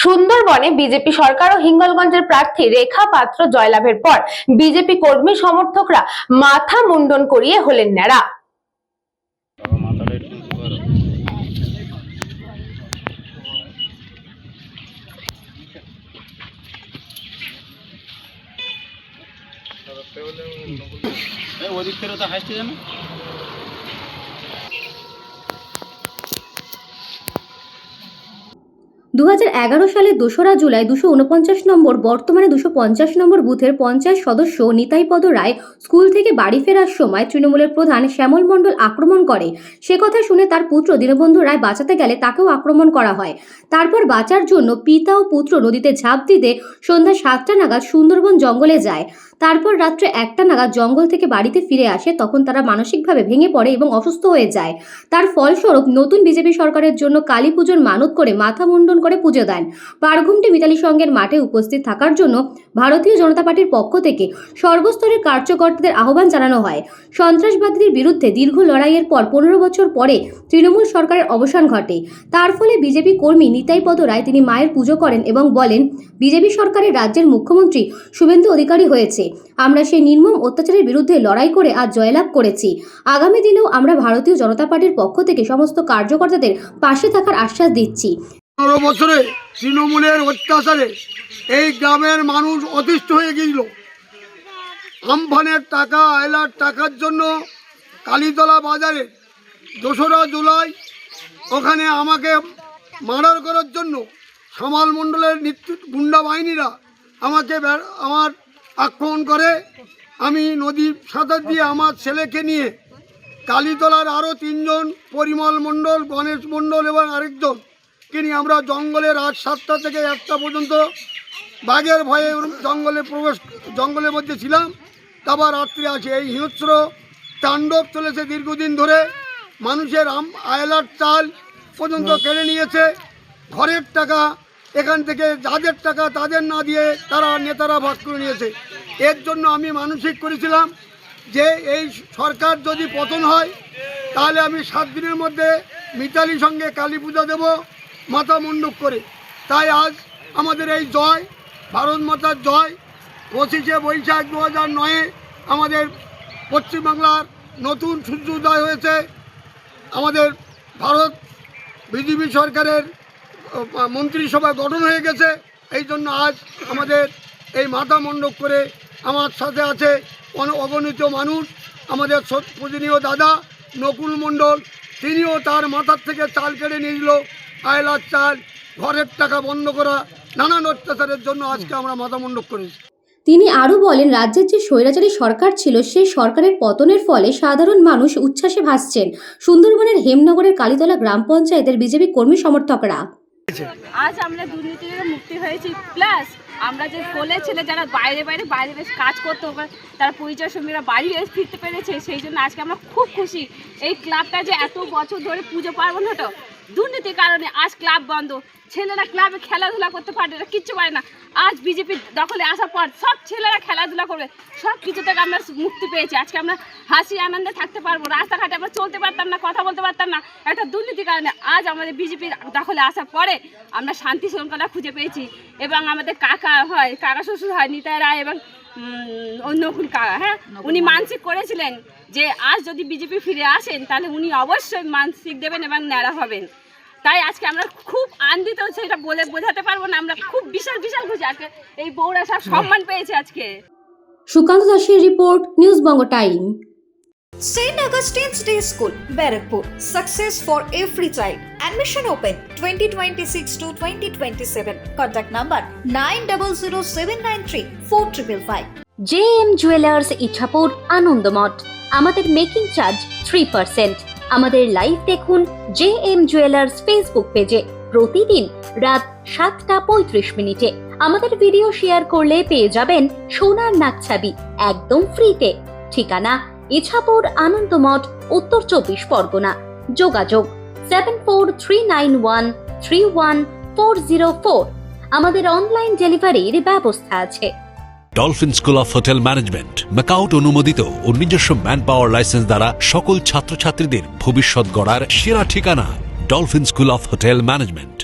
সুন্দরবনে বিজেপি সরকার ও হিঙ্গলগঞ্জের প্রার্থী রেখা পাত্র জয়লাভের পর বিজেপি কর্মী সমর্থকরা মাথা মুন্ডন করিয়ে হলেন ন্যাড়া। ওদিক থেকে তো হাসতে জানো। 2011 সালে 2রা জুলাই 249 নম্বর বর্তমানে 250 নম্বর বুথের পঞ্চায়েত সদস্য নিতাইপদ রায় স্কুল থেকে বাড়ি ফেরার সময় তৃণমূলের প্রধান শ্যামল মণ্ডল আক্রমণ করে। সে কথা শুনে তার পুত্র দীনবন্ধু রায় বাঁচাতে গেলে তাকেও আক্রমণ করা হয়। তারপর বাঁচার জন্য পিতা ও পুত্র নদীতে ঝাঁপ দিতে সন্ধ্যা 7টা নাগাদ সুন্দরবন জঙ্গলে যায়। তারপর রাত্রে 1টা নাগাদ জঙ্গল থেকে বাড়িতে ফিরে আসে। তখন তারা মানসিকভাবে ভেঙে পড়ে এবং অসুস্থ হয়ে যায়। তার ফলস্বরূপ নতুন বিজেপি সরকারের জন্য কালী পুজোর মানত করে মাথা মুন্ডন করে পুজো দেন। পারঘুমটি মিতালি সংঘের মাঠে উপস্থিত থাকার জন্য ভারতীয় জনতা পার্টির পক্ষ থেকে সর্বস্তরের কার্যকর্তাদের আহ্বান জানানো হয়। সন্ত্রাসবাদীদের বিরুদ্ধে দীর্ঘ লড়াইয়ের পর 15 বছর পরে তৃণমূল সরকারের অবসান ঘটে। তার ফলে বিজেপি কর্মী নিতাইপদ রায় তিনি মায়ের পুজো করেন এবং বলেন, বিজেপি সরকারের রাজ্যের মুখ্যমন্ত্রী শুভেন্দু অধিকারী হয়েছে। আমরা সেই নির্মম অত্যাচারের বিরুদ্ধে লড়াই করে আজ জয়লাভ করেছি। আগামী দিনেও আমরা ভারতীয় জনতা পার্টির পক্ষ থেকে সমস্ত কার্যকর্তাদের পাশে থাকার আশ্বাস দিচ্ছি। 15 বছরে তৃণমূলের অত্যাচারে এই গ্রামের মানুষ অতিষ্ঠ হয়ে গিয়েছিল। আমফানের টাকা আয়লার টাকার জন্য কালীতলা বাজারে 2রা জুলাই ওখানে আমাকে মার্ডার করার জন্য শ্যামল মণ্ডলের গুন্ডা বাহিনীরা আমাকে আমার আক্রমণ করে। আমি নদীর সাঁতার দিয়ে আমার ছেলেকে নিয়ে কালীতলার আরও 3 জন, পরিমল মণ্ডল, গণেশ মণ্ডল এবং আরেকজন কিনি আমরা জঙ্গলে রাত 7টা থেকে 1টা পর্যন্ত বাঘের ভয়ে জঙ্গলের মধ্যে ছিলাম। তারপর রাত্রে আছে এই হিংস্র তাণ্ডব চলেছে দীর্ঘদিন ধরে। মানুষের আয়লার চাল পর্যন্ত কেড়ে নিয়েছে। ঘরের টাকা এখান থেকে যাদের টাকা তাদের না দিয়ে তারা নেতারা ভাগ করে নিয়েছে। এর জন্য আমি মানসিক করেছিলাম যে এই সরকার যদি পতন হয় তাহলে আমি 7 দিনের মধ্যে মিতালির সঙ্গে কালী পূজা দেব মাথা মুন্ডুক করে। তাই আজ আমাদের এই জয়, ভারত মাতার জয়। 25শে বৈশাখ 2009 আমাদের পশ্চিমবাংলার নতুন সূর্যোদয় হয়েছে। আমাদের ভারত বিজেপি সরকারের মন্ত্রিসভা গঠন হয়ে গেছে। এই জন্য আজ আমাদের এই মাথা মুন্ডুক করে আমার সাথে আছে অগণিত মানুষ। আমাদের পূজনীয় দাদা নকুল মণ্ডল, তিনিও তার মাথার থেকে চাল কেড়ে নিয়েছিল। আয়লার চাল, ঘরের টাকা বন্ধ করা, নানান অত্যাচারের জন্য আজকে আমরা মাথা মুন্ডন করেছি। তিনি আরও বলেন, রাজ্যের যে স্বৈরাচারী সরকার ছিল সেই সরকারের পতনের ফলে সাধারণ মানুষ উচ্ছ্বাসে ভাসছেন। সুন্দরবনের হেমনগরের কালীতলা গ্রাম পঞ্চায়েতের বিজেপি কর্মী সমর্থকরা আজ আমরা দুর্নীতি থেকে মুক্তি হয়েছি, প্লাস আমরা যে কোলে ছেলে যারা বাইরে বেশ কাজ করতে তারা পরিচয় সঙ্গীরা বাড়ি এসে ফিরতে পেরেছে, সেই জন্য আজকে আমরা খুব খুশি। এই ক্লাবটা যে এত বছর ধরে পুজো পার্বণ হতো, দুর্নীতির কারণে আজ ক্লাব বন্ধ। ছেলেরা ক্লাবে খেলাধুলা করতে পারে না, কিচ্ছু পারে না। আজ বিজেপি দখলে আসার পর সব ছেলেরা খেলাধুলা করবে, সব কিছু থেকে আমরা মুক্তি পেয়েছি। আজকে আমরা হাসি আনন্দে থাকতে পারবো, রাস্তাঘাটে আমরা চলতে পারতাম না, কথা বলতে পারতাম না একটা দুর্নীতির কারণে। আজ আমাদের বিজেপি দখলে আসার পরে আমরা শান্তি শৃঙ্খলা খুঁজে পেয়েছি। এবং আমাদের কাকা শ্বশুর হয় নিতাই রায় এবং নকুল কাকা, হ্যাঁ, উনি মানসিক করেছিলেন যে আজ যদি বিজেপি ফিরে আসেন তাহলে উনি অবশ্যই মানসিক দেবেন এবং ন্যাড়া হবেন। তাই আজকে আমরা খুব আনন্দিত, সেটা বলে বোঝাতে পারবো না। আমরা খুব বিশাল খুশি আজকে এই বউরা সব সম্মান পেয়েছে আজকে। সুকান্ত দাসের report, news Banga time. St. Augustine's Day School, Barrackpur. Success for every child. Admission open 2026 to 2027. Contact number 9007934555. JM jewellers Ichhapur Anandamath. আমাদের মেকিং চার্জ 3%। আমাদের লাইভ দেখুন JM জুয়েলার্স ফেসবুক পেজে প্রতিদিন রাত 7:35 আমাদের ভিডিও শেয়ার করলে পেয়ে যাবেন সোনার নাকছাবি একদম ফ্রিতে। ঠিকানা ইছাপুর আনন্দমঠ, উত্তর 24 পরগনা। যোগাযোগ 7439131404। আমাদের অনলাইন ডেলিভারির ব্যবস্থা আছে। Dolphin school of hotel management MAKAUT অনুমোদিত ও নিজস্ব ম্যান পাওয়ার লাইসেন্স দ্বারা সকল ছাত্রছাত্রীদের ভবিষ্যৎ গড়ার সেরা ঠিকানা dolphin school of hotel management.